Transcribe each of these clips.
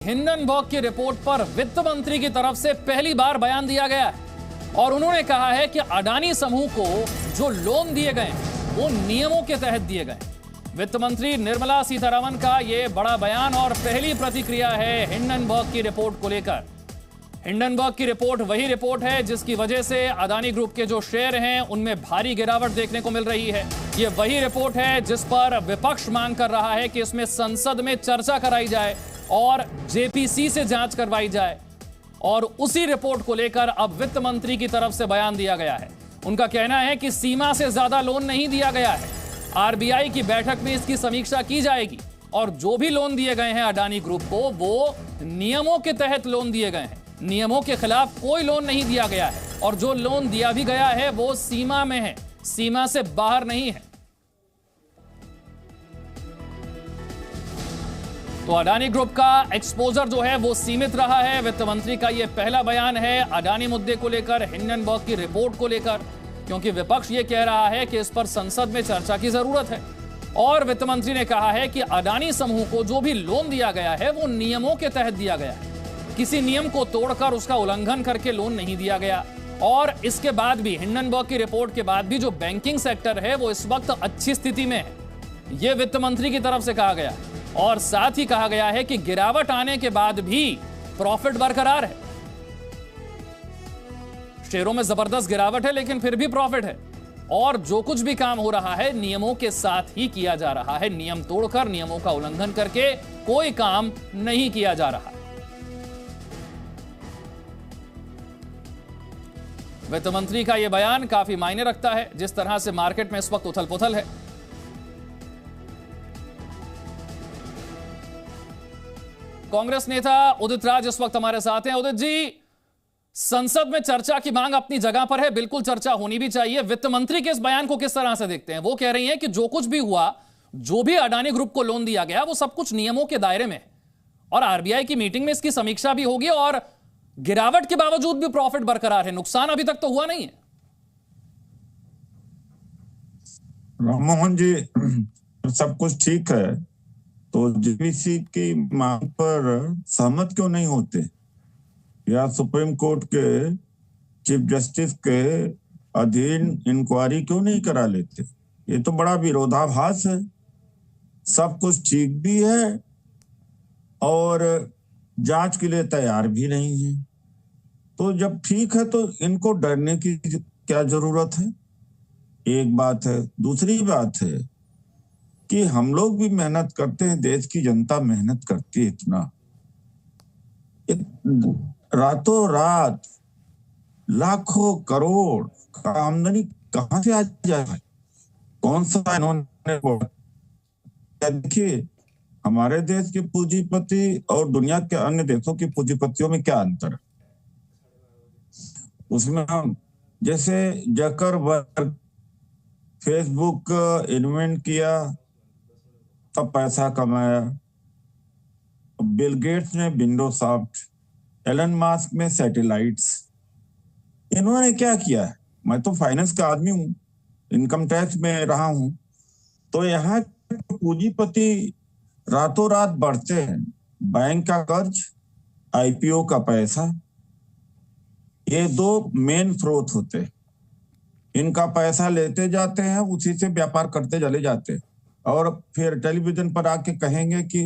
Hindenburg की report पर वित्त मंत्री की तरफ से पहली बार बयान दिया गया है और उन्होंने कहा है कि अडानी समूह को जो लोन दिए गए वो नियमों के तहत दिए गए। वित्त मंत्री निर्मला सीतारमण का यह बड़ा बयान और पहली प्रतिक्रिया है हिंडनबर्ग की रिपोर्ट को लेकर। हिंडनबर्ग की रिपोर्ट वही रिपोर्ट है जिसकी वजह से अडानी ग्रुप के जो शेयर हैं उनमें भारी गिरावट देखने को मिल रही है। ये वही रिपोर्ट है जिस पर विपक्ष मांग कर रहा है कि इसमें संसद में चर्चा कराई जाए और जेपीसी से जांच करवाई जाए। और उसी रिपोर्ट को लेकर अब वित्त मंत्री की तरफ से बयान दिया गया है। उनका कहना है कि सीमा से ज्यादा लोन नहीं दिया गया है। आरबीआई की बैठक में इसकी समीक्षा की जाएगी और जो भी लोन दिए गए हैं अडानी ग्रुप को वो नियमों के तहत लोन दिए गए हैं। नियमों के खिलाफ कोई लोन नहीं दिया गया है और जो लोन दिया भी गया है वो सीमा में है, सीमा से बाहर नहीं है। तो अडानी ग्रुप का एक्सपोजर जो है वो सीमित रहा है। वित्त मंत्री का यह पहला बयान है अडानी मुद्दे को लेकर, हिंडनबर्ग की रिपोर्ट को लेकर, क्योंकि विपक्ष ये कह रहा है कि इस पर संसद में चर्चा की जरूरत है। और वित्त मंत्री ने कहा है कि अडानी समूह को जो भी लोन दिया गया है वो नियमों के तहत दिया गया है, किसी नियम को तोड़कर उसका उल्लंघन करके लोन नहीं दिया गया। और इसके बाद भी, हिंडनबर्ग की रिपोर्ट के बाद भी, जो बैंकिंग सेक्टर है वो इस वक्त अच्छी स्थिति में है, यह वित्त मंत्री की तरफ से कहा गया। और साथ ही कहा गया है कि गिरावट आने के बाद भी प्रॉफिट बरकरार है। शेयरों में जबरदस्त गिरावट है लेकिन फिर भी प्रॉफिट है। और जो कुछ भी काम हो रहा है नियमों के साथ ही किया जा रहा है, नियम तोड़कर, नियमों का उल्लंघन करके कोई काम नहीं किया जा रहा। वित्त मंत्री का यह बयान काफी मायने रखता है जिस तरह से मार्केट में इस वक्त उथल पुथल है। कांग्रेस नेता उदित राज इस वक्त हमारे साथ हैं। उदित जी, संसद में चर्चा की मांग अपनी जगह पर है, बिल्कुल चर्चा होनी भी चाहिए। वित्त मंत्री के इस बयान को किस तरह से देखते हैं? वो कह रही हैं कि जो कुछ भी हुआ, जो भी अडानी ग्रुप को लोन दिया गया वो सब कुछ नियमों के दायरे में है और आरबीआई की मीटिंग में इसकी समीक्षा भी होगी और गिरावट के बावजूद भी प्रॉफिट बरकरार है, नुकसान अभी तक तो हुआ नहीं है। राममोहन जी, सब कुछ ठीक है तो जेपीसी की मांग पर सहमत क्यों नहीं होते, या सुप्रीम कोर्ट के चीफ जस्टिस के अधीन इंक्वायरी क्यों नहीं करा लेते? ये तो बड़ा विरोधाभास है। सब कुछ ठीक भी है और जांच के लिए तैयार भी नहीं है। तो जब ठीक है तो इनको डरने की क्या जरूरत है? एक बात है। दूसरी बात है कि हम लोग भी मेहनत करते हैं, देश की जनता मेहनत करती है इतना। रातों रात लाखों करोड़ का आमदनी कहां से आ जाए? कौन सा इन्होंने? देखिए, हमारे देश के पूंजीपति और दुनिया के अन्य देशों के पूंजीपतियों में क्या अंतर है? उसमें हम जैसे जकरबर्ग फेसबुक इन्वेंट किया तब पैसा कमाया, बिल गेट्स ने विंडोसॉफ्ट, एलन मास्क में सैटेलाइट्स। इन्होंने क्या किया है? मैं तो फाइनेंस का आदमी हूं, इनकम टैक्स में रहा हूं, तो यहाँ पूंजीपति रातों रात बढ़ते हैं। बैंक का कर्ज, आईपीओ का पैसा, ये दो मेन स्रोत होते हैं। इनका पैसा लेते जाते हैं, उसी से व्यापार करते चले जाते हैं और फिर टेलीविजन पर आके कहेंगे कि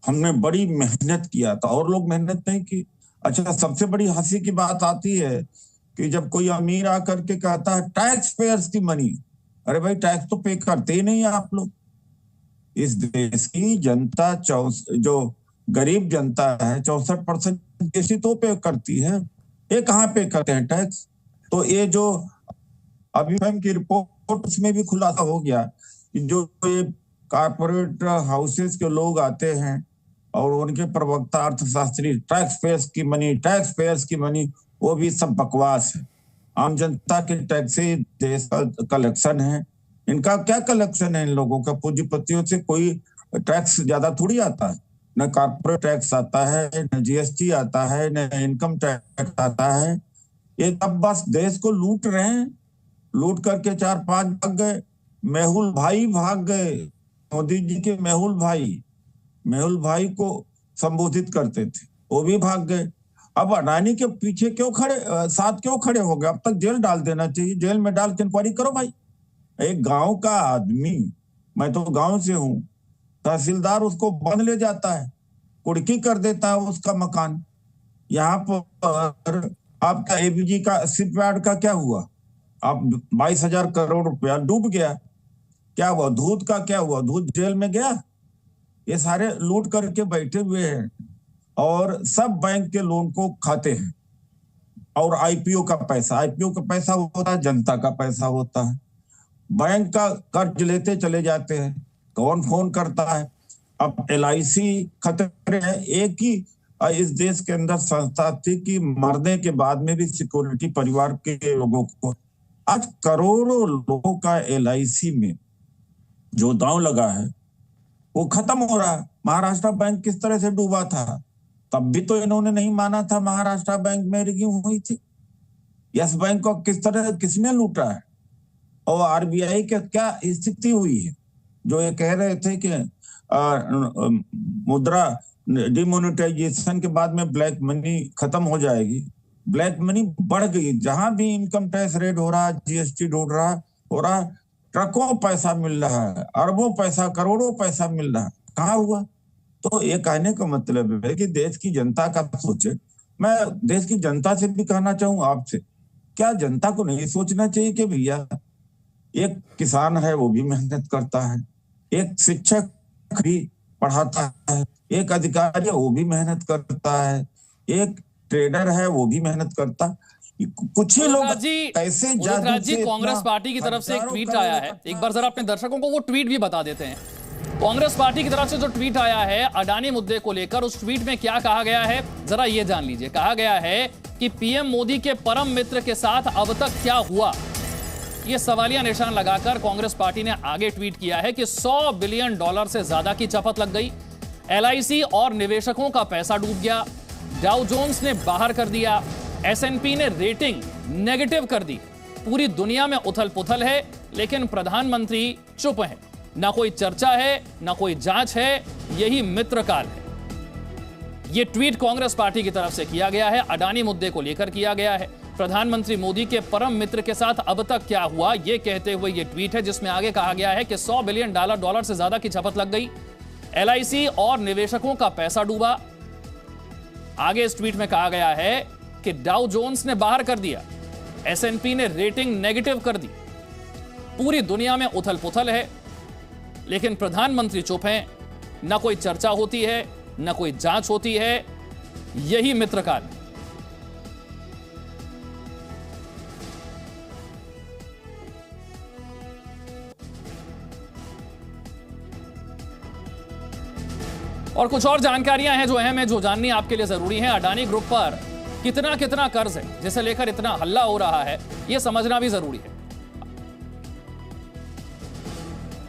हमने बड़ी मेहनत किया था और लोग मेहनत नहीं की। अच्छा, सबसे बड़ी हंसी की बात आती है कि जब कोई अमीर आकर के कहता है टैक्स पेयर्स की मनी। अरे भाई, टैक्स तो पे करते ही नहीं आप लोग। इस देश की जनता, जो गरीब जनता है, 64% जीएसटी तो पे करती है। ये कहाँ पे करते हैं टैक्स? तो ये जो अभी की रिपोर्ट, उसमें भी खुलासा हो गया कि जो ये कारपोरेट हाउसेस के लोग आते हैं और उनके प्रवक्ता अर्थशास्त्री टैक्स पेयर्स की मनी, वो भी सब बकवास है। आम जनता के टैक्स से देश का कलेक्शन है। इनका क्या कलेक्शन है? इन लोगों का पूंजीपतियों से कोई टैक्स ज्यादा थोड़ी आता है। न कारपोरेट टैक्स आता है, न जीएसटी आता है, न इनकम टैक्स आता है। ये सब बस देश को लूट रहे हैं। लूट करके 4-5 भाग गए। मेहुल भाई भाग गए, मोदी जी के मेहुल भाई को संबोधित करते थे, वो भी भाग गए। अब अडानी के पीछे साथ क्यों खड़े हो गए? अब तक जेल डाल देना चाहिए, जेल में डाल के इंक्वायरी करो भाई। एक गांव का आदमी, मैं तो गांव से हूं, तहसीलदार उसको बंद ले जाता है, कुर्की कर देता है उसका मकान। यहाँ पर आपका एबीजी का शिपयार्ड का क्या हुआ? आप 22,000 करोड़ रुपया डूब गया, क्या हुआ? धूत का क्या हुआ? धूत जेल में गया। ये सारे लूट करके बैठे हुए हैं और सब बैंक के लोन को खाते हैं। और आईपीओ का पैसा होता है, जनता का पैसा होता है। बैंक का कर्ज लेते चले जाते हैं। कौन फोन करता है? अब LIC खतरे है। एक ही इस देश के अंदर संस्था थी कि मरने के बाद में भी सिक्योरिटी परिवार के लोगों को, आज करोड़ों लोगों का LIC में जो दांव लगा है वो खत्म हो रहा है। महाराष्ट्र बैंक किस तरह से डूबा था, तब भी तो इन्होंने नहीं माना था महाराष्ट्र बैंक में रिगिंग हुई थी। यस बैंक को किसने लूटा है? और RBI के क्या स्थिति हुई है? जो ये कह रहे थे कि मुद्रा डिमोनेटाइजेशन के बाद में ब्लैक मनी खत्म हो जाएगी, ब्लैक मनी बढ़ गई। जहां भी इनकम टैक्स रेट हो रहा है, GST हो रहा, ट्रकों पैसा मिल रहा है, अरबों पैसा, करोड़ों पैसा मिल रहा है। कहाँ हुआ? तो ये कहने का मतलब है कि देश की जनता का सोचे। मैं देश की जनता से भी कहना चाहूँ आपसे, क्या जनता को नहीं सोचना चाहिए कि भैया एक किसान है वो भी मेहनत करता है, एक शिक्षक भी पढ़ाता है, एक अधिकारी है वो भी मेहनत करता है, एक ट्रेडर है वो भी मेहनत करता है। कुछ ही लोग ऐसे जी, कांग्रेस पार्टी की तरफ से एक ट्वीट आया है, एक बार जरा अपने दर्शकों को वो ट्वीट भी बता देते हैं। कांग्रेस पार्टी की तरफ से जो ट्वीट आया है अडानी मुद्दे को लेकर, उस ट्वीट में क्या कहा गया है जरा ये जान लीजिए। कहा गया है कि PM मोदी के परम मित्र के साथ अब तक क्या हुआ, ये सवालिया निशान लगाकर कांग्रेस पार्टी ने आगे ट्वीट किया है कि $100 बिलियन से ज्यादा की चपत लग गई, LIC और निवेशकों का पैसा डूब गया, डाउ जोन्स ने बाहर कर दिया, S&P ने रेटिंग नेगेटिव कर दी, पूरी दुनिया में उथल पुथल है, लेकिन प्रधानमंत्री चुप हैं, ना कोई चर्चा है ना कोई जांच है, यही मित्रकाल है। यह ट्वीट कांग्रेस पार्टी की तरफ से किया गया है, अडानी मुद्दे को लेकर किया गया है। प्रधानमंत्री मोदी के परम मित्र के साथ अब तक क्या हुआ, यह कहते हुए यह ट्वीट है, जिसमें आगे कहा गया है कि $100 बिलियन से ज्यादा की चपत लग गई, LIC और निवेशकों का पैसा डूबा। आगे इस ट्वीट में कहा गया है कि डाउ जोन्स ने बाहर कर दिया, S&P ने रेटिंग नेगेटिव कर दी, पूरी दुनिया में उथल पुथल है, लेकिन प्रधानमंत्री चुप हैं, ना कोई चर्चा होती है ना कोई जांच होती है, यही मित्रकाल है। और कुछ और जानकारियां हैं जो अहम है, जो जाननी आपके लिए जरूरी है। अडानी ग्रुप पर कितना कर्ज है जिसे लेकर इतना हल्ला हो रहा है, यह समझना भी जरूरी है।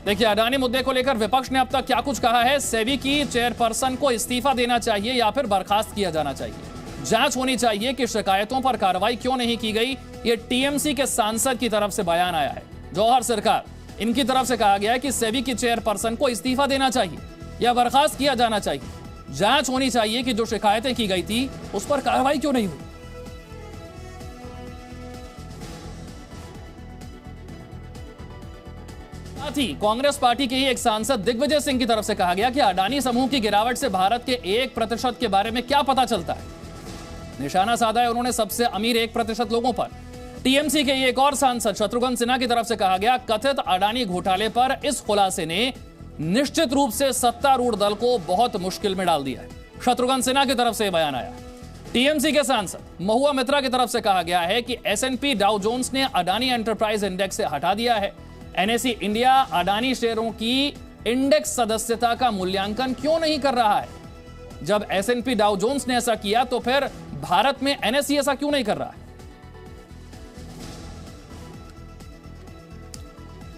देखिए, अडानी मुद्दे को लेकर विपक्ष ने अब तक क्या कुछ कहा है। सेबी की चेयरपर्सन को इस्तीफा देना चाहिए या फिर बर्खास्त किया जाना चाहिए। जांच होनी चाहिए कि शिकायतों पर कार्रवाई क्यों नहीं की गई। ये TMC के सांसद की तरफ से बयान आया है, जौहर सरकार, इनकी तरफ से कहा गया है कि सेबी की चेयरपर्सन को इस्तीफा देना चाहिए या बर्खास्त किया जाना चाहिए। जांच होनी चाहिए कि जो शिकायतें की गई थी उस पर कार्रवाई क्यों नहीं हुई। साथ ही कांग्रेस पार्टी के ही एक सांसद दिग्विजय सिंह की तरफ से कहा गया कि अडानी समूह की गिरावट से भारत के 1% के बारे में क्या पता चलता है। निशाना साधा है उन्होंने सबसे अमीर 1% लोगों पर। TMC के एक और सांसद शत्रुघ्न सिन्हा की तरफ से कहा गया, कथित अडानी घोटाले पर इस खुलासे ने निश्चित रूप से सत्तारूढ़ दल को बहुत मुश्किल में डाल दिया है। शत्रुघ्न सिन्हा की तरफ से बयान आया। TMC के सांसद महुआ मित्रा की तरफ से कहा गया है कि S&P डाउ जोन्स ने अडानी एंटरप्राइज इंडेक्स से हटा दिया है। NSE इंडिया अडानी शेयरों की इंडेक्स सदस्यता का मूल्यांकन क्यों नहीं कर रहा है। जब S&P डाउ जोन्स ने ऐसा किया तो फिर भारत में NSE ऐसा क्यों नहीं कर रहा है।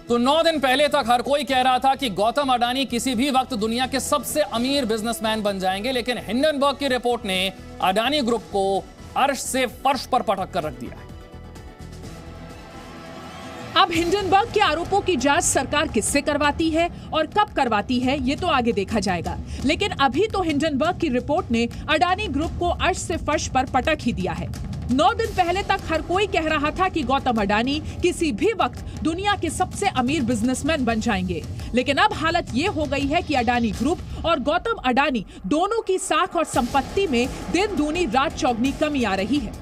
तो 9 दिन पहले तक हर कोई कह रहा था कि गौतम अडानी किसी भी वक्त दुनिया के सबसे अमीर बिजनेसमैन बन जाएंगे, लेकिन हिंडनबर्ग की रिपोर्ट ने अडानी ग्रुप को अर्श से फर्श पर पटक कर रख दिया है। अब हिंडनबर्ग के आरोपों की जांच सरकार किससे करवाती है और कब करवाती है, ये तो आगे देखा जाएगा। लेकिन अभी तो हिंडनबर्ग की रिपोर्ट ने अडानी ग्रुप को अर्श से फर्श पर पटक ही दिया है। 9 दिन पहले तक हर कोई कह रहा था कि गौतम अडानी किसी भी वक्त दुनिया के सबसे अमीर बिजनेसमैन बन जाएंगे, लेकिन अब हालत ये हो गई है कि अडानी ग्रुप और गौतम अडानी दोनों की साख और संपत्ति में दिन दूनी रात चौगनी कमी आ रही है।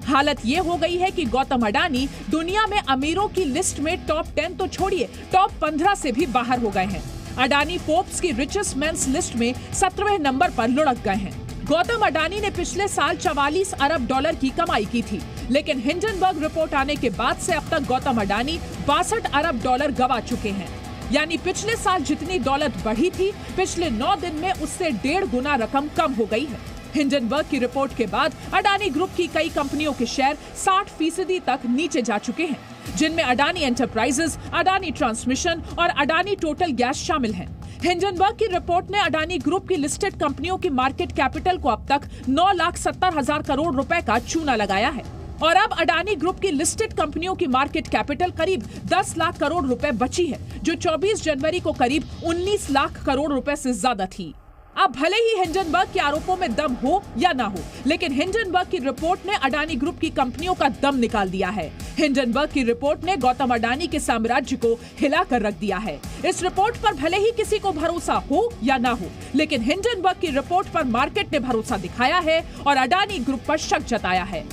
हालत ये हो गई है कि गौतम अडानी दुनिया में अमीरों की लिस्ट में टॉप 10 तो छोड़िए, टॉप 15 से भी बाहर हो गए हैं। अडानी फोर्ब्स की रिचेस्ट मेंस लिस्ट में 17वें नंबर पर लुढ़क गए हैं। गौतम अडानी ने पिछले साल 44 अरब डॉलर की कमाई की थी, लेकिन हिंडनबर्ग रिपोर्ट आने के बाद से अब तक गौतम अडानी 62 अरब डॉलर गवा चुके हैं। यानी पिछले साल जितनी दौलत बढ़ी थी, पिछले 9 दिन में उससे 1.5 गुना रकम कम हो गई है। हिंडनबर्ग की रिपोर्ट के बाद अडानी ग्रुप की कई कंपनियों के शेयर 60% तक नीचे जा चुके हैं, जिनमें अडानी एंटरप्राइजेस, अडानी ट्रांसमिशन और अडानी टोटल गैस शामिल हैं। हिंडनबर्ग की रिपोर्ट ने अडानी ग्रुप की लिस्टेड कंपनियों की मार्केट कैपिटल को अब तक 9,70,000 करोड़ रुपए का चूना लगाया है और अब अडानी ग्रुप की लिस्टेड कंपनियों की मार्केट कैपिटल करीब 10 लाख करोड़ रुपए बची है, जो 24 जनवरी को करीब 19 लाख करोड़ रुपए से ज्यादा थी। अब भले ही हिंडनबर्ग के आरोपों में दम हो या ना हो, लेकिन हिंडनबर्ग की रिपोर्ट ने अडानी ग्रुप की कंपनियों का दम निकाल दिया है। हिंडनबर्ग की रिपोर्ट ने गौतम अडानी के साम्राज्य को हिलाकर रख दिया है। इस रिपोर्ट पर भले ही किसी को भरोसा हो या ना हो, लेकिन हिंडनबर्ग की रिपोर्ट पर मार्केट ने भरोसा दिखाया है और अडानी ग्रुप पर शक जताया है।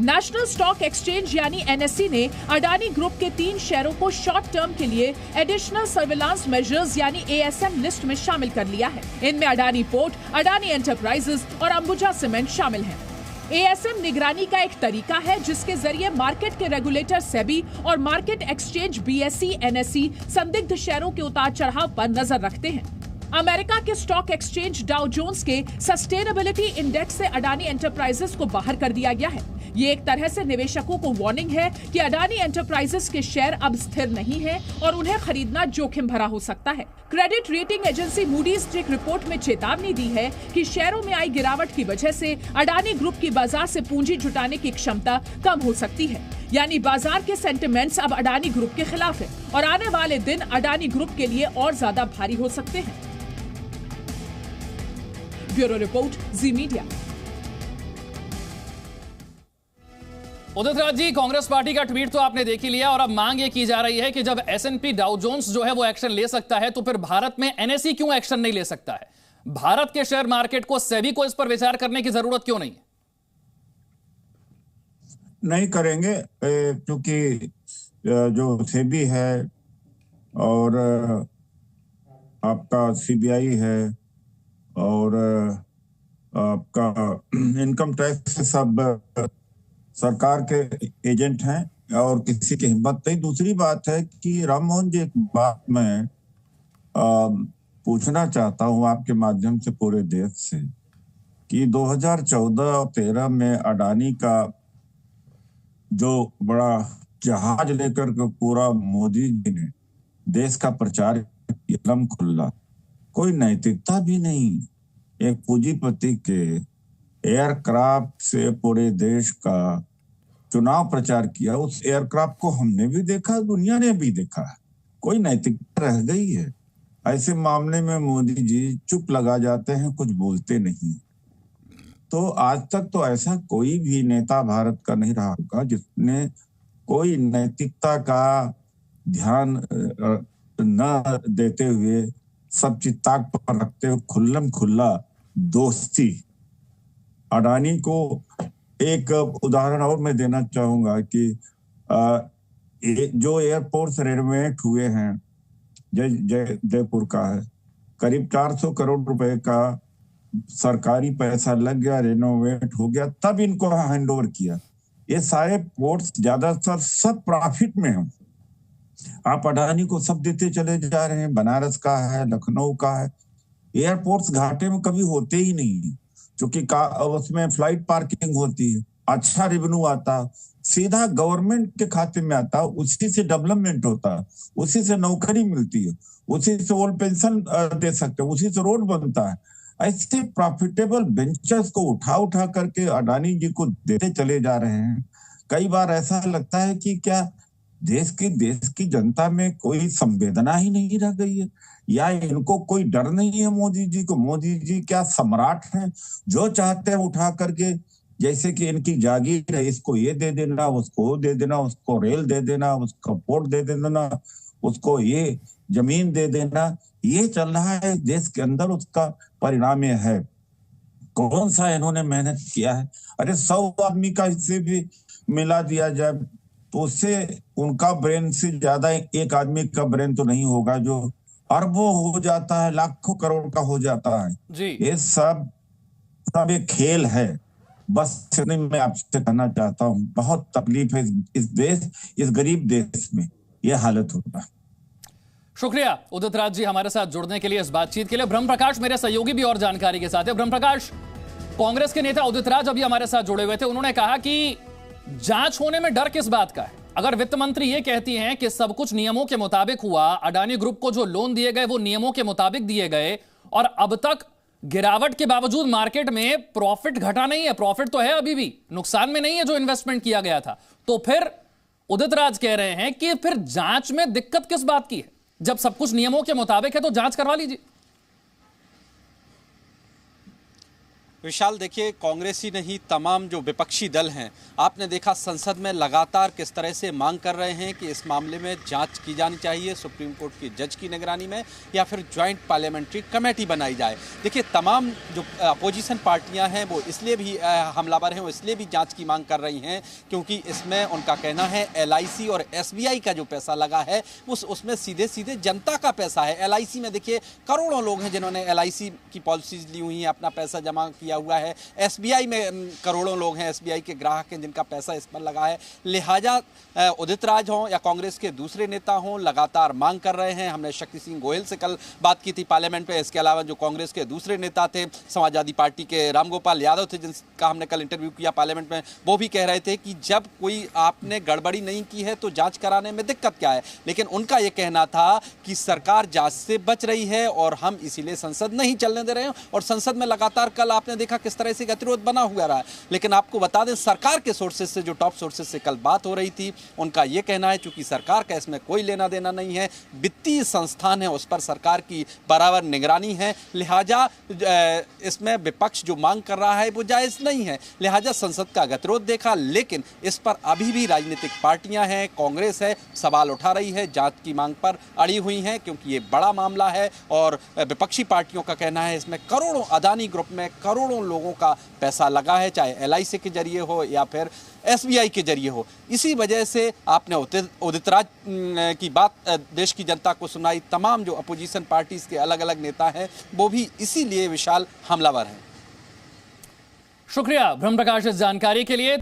नेशनल स्टॉक एक्सचेंज यानी एनएसई ने अडानी ग्रुप के 3 शेयरों को शॉर्ट टर्म के लिए एडिशनल सर्विलांस मेजर्स यानी एएसएम लिस्ट में शामिल कर लिया है। इनमें अडानी पोर्ट, अडानी एंटरप्राइजेस और अंबुजा सीमेंट शामिल हैं। एएसएम निगरानी का एक तरीका है जिसके जरिए मार्केट के रेगुलेटर सेबी और मार्केट एक्सचेंज बीएसई एनएसई संदिग्ध शेयरों के उतार चढ़ाव पर नजर रखते हैं। अमेरिका के स्टॉक एक्सचेंज डाउ जोन्स के सस्टेनेबिलिटी इंडेक्स से अडानी एंटरप्राइजेस को बाहर कर दिया गया है। ये एक तरह से निवेशकों को वार्निंग है कि अडानी एंटरप्राइजेस के शेयर अब स्थिर नहीं है और उन्हें खरीदना जोखिम भरा हो सकता है। क्रेडिट रेटिंग एजेंसी मूडीज ने एक रिपोर्ट में चेतावनी दी है कि शेयरों में आई गिरावट की वजह से अडानी ग्रुप की बाजार से पूंजी जुटाने की क्षमता कम हो सकती है। यानी बाजार के सेंटिमेंट्स अब अडानी ग्रुप के खिलाफ है और आने वाले दिन अडानी ग्रुप के लिए और ज्यादा भारी हो सकते हैं। ब्यूरो रिपोर्ट, जी मीडिया। उदित राज जी, कांग्रेस पार्टी का ट्वीट तो आपने देख ही लिया और अब मांग ये की जा रही है कि जब एसएनपी डाउ जोन्स जो है वो एक्शन ले सकता है तो फिर भारत में एनएसई क्यों एक्शन नहीं ले सकता है? भारत के शेयर मार्केट को, सेबी को इस पर विचार करने की जरूरत क्यों नहीं है? नहीं करेंगे, क्योंकि जो सेबी है और आपका सीबीआई है और आपका इनकम टैक्स सब सरकार के एजेंट हैं और किसी की हिम्मत नहीं। दूसरी बात है कि राम मोहन जी, एक बात मैं पूछना चाहता हूं आपके माध्यम से पूरे देश से कि 2014 और 13 में अडानी का जो बड़ा जहाज लेकर के पूरा मोदी जी ने देश का प्रचार एकदम खुला, कोई नैतिकता भी नहीं। एक पूंजीपति के एयरक्राफ्ट से पूरे देश का चुनाव प्रचार किया। उस एयरक्राफ्ट को हमने भी देखा, दुनिया ने भी देखा, कोई नैतिकता रह गई है? ऐसे मामले में मोदी जी चुप लगा जाते हैं, कुछ बोलते नहीं। तो आज तक तो ऐसा कोई भी नेता भारत का नहीं रहा होगा जिसने कोई नैतिकता का ध्यान न देते हुए, सब चीज ताक पर रखते हुए खुल्लम खुल्ला दोस्ती। अडानी को एक उदाहरण और मैं देना चाहूंगा कि जो एयरपोर्ट्स रेनोवेट हुए हैं, जयपुर का है, करीब 400 करोड़ रुपए का सरकारी पैसा लग गया, रेनोवेट हो गया, तब इनको हैंडओवर किया। ये सारे पोर्ट्स ज्यादातर सब प्रॉफिट में हैं। आप अडानी को सब देते चले जा रहे हैं। बनारस का है, लखनऊ का है। एयरपोर्ट्स घाटे में कभी होते ही नहीं, क्योंकि उसमें फ्लाइट पार्किंग होती है, अच्छा रेवेन्यू आता, सीधा गवर्नमेंट के खाते में आता, उसी से डेवलपमेंट होता है, उसी से नौकरी मिलती है, उसी से ओल्ड पेंशन दे सकते हैं, उसी से रोड बनता है। ऐसे प्रॉफिटेबल वेंचर्स को उठा उठा करके अडानी जी को देते चले जा रहे हैं। कई बार ऐसा लगता है कि क्या देश की जनता में कोई संवेदना ही नहीं रह गई है, या इनको कोई डर नहीं है मोदी जी को। मोदी जी क्या सम्राट हैं, जो चाहते हैं उठा करके, जैसे कि इनकी जागीर है, इसको ये दे देना, उसको वो दे देना, उसको रेल दे देना, उसको पोर्ट दे देना, उसको ये जमीन दे देना, ये चल रहा है देश के अंदर। उसका परिणाम ये है। कौन सा इन्होंने मेहनत किया है? अरे 100 आदमी का हिस्से भी मिला दिया जाए तो उससे उनका ब्रेन से ज्यादा एक आदमी का ब्रेन तो नहीं होगा, जो अरबों हो जाता है, लाखों करोड़ का हो जाता है जी। ये सब एक खेल है। बस इतने मैं आपसे कहना चाहता हूँ, बहुत तकलीफ है इस गरीब देश में यह हालत होता है। शुक्रिया उदित राज जी हमारे साथ जुड़ने के लिए, इस बातचीत के लिए। ब्रह्म प्रकाश मेरे सहयोगी भी और जानकारी के साथ है। ब्रह्म प्रकाश, कांग्रेस के नेता उदित राज अभी हमारे साथ जुड़े हुए थे, उन्होंने कहा कि जांच होने में डर किस बात का है? अगर वित्त मंत्री ये कहती हैं कि सब कुछ नियमों के मुताबिक हुआ, अडानी ग्रुप को जो लोन दिए गए वो नियमों के मुताबिक दिए गए, और अब तक गिरावट के बावजूद मार्केट में प्रॉफिट घटा नहीं है, प्रॉफिट तो है, अभी भी नुकसान में नहीं है जो इन्वेस्टमेंट किया गया था, तो फिर उदित राज कह रहे हैं कि फिर जांच में दिक्कत किस बात की है? जब सब कुछ नियमों के मुताबिक है तो जांच करवा लीजिए। विशाल, देखिए, कांग्रेस ही नहीं, तमाम जो विपक्षी दल हैं, आपने देखा संसद में लगातार किस तरह से मांग कर रहे हैं कि इस मामले में जांच की जानी चाहिए, सुप्रीम कोर्ट की जज की निगरानी में, या फिर ज्वाइंट पार्लियामेंट्री कमेटी बनाई जाए। देखिए, तमाम जो अपोजिशन पार्टियां हैं वो इसलिए भी हमलावर हैं, वो इसलिए भी जांच की मांग कर रही हैं क्योंकि इसमें उनका कहना है LIC और SBI का जो पैसा लगा है उसमें सीधे सीधे जनता का पैसा है। LIC में देखिए करोड़ों लोग हैं जिन्होंने LIC की पॉलिसीज ली हुई हैं, अपना पैसा जमा किया हुआ है। SBI में करोड़ों लोग हैं, SBI के ग्राहक हैं जिनका पैसा इस पर लगा है। लिहाजा उदित राज हों या कांग्रेस के दूसरे नेता हों, लगातार मांग कर रहे हैं। हमने शक्ति सिंह गोयल से कल बात की थी पार्लियामेंट में। इसके अलावा जो कांग्रेस के दूसरे नेता थे, समाजवादी पार्टी के रामगोपाल यादव थे, जिनका हमने कल इंटरव्यू किया पार्लियामेंट में, वो भी कह रहे थे कि जब कोई आपने गड़बड़ी नहीं की है तो जांच कराने में दिक्कत क्या है। लेकिन उनका यह कहना था कि सरकार जांच से बच रही है और हम इसीलिए संसद नहीं चलने दे रहे हैं। और संसद में लगातार कल आपने देखा किस तरह से गतिरोध बना हुआ रहा है। लेकिन आपको बता दें, सरकार के सोर्सेज से, जो टॉप सोर्सेज से कल बात हो रही थी, उनका यह कहना है चूंकि सरकार का इसमें कोई लेना देना नहीं है, वित्तीय संस्थान है उस पर सरकार की बराबर निगरानी है, लिहाजा इसमें विपक्ष जो मांग कर रहा है वो जायज नहीं है। लिहाजा संसद का गतिरोध देखा, लेकिन इस पर अभी भी राजनीतिक पार्टियां हैं, कांग्रेस है, सवाल उठा रही है, जांच की मांग पर अड़ी हुई हैं क्योंकि ये बड़ा मामला है। और विपक्षी पार्टियों का कहना है इसमें करोड़ों, अडानी ग्रुप में करोड़ों लोगों का पैसा लगा है, चाहे LIC के जरिए हो या फिर SBI के जरिए हो। इसी वजह से आपने उदित राज की बात देश की जनता को सुनाई। तमाम जो अपोजिशन पार्टीज के अलग अलग नेता हैं वो भी इसीलिए विशाल हमलावर हैं। शुक्रिया ब्रह्म प्रकाश इस जानकारी के लिए।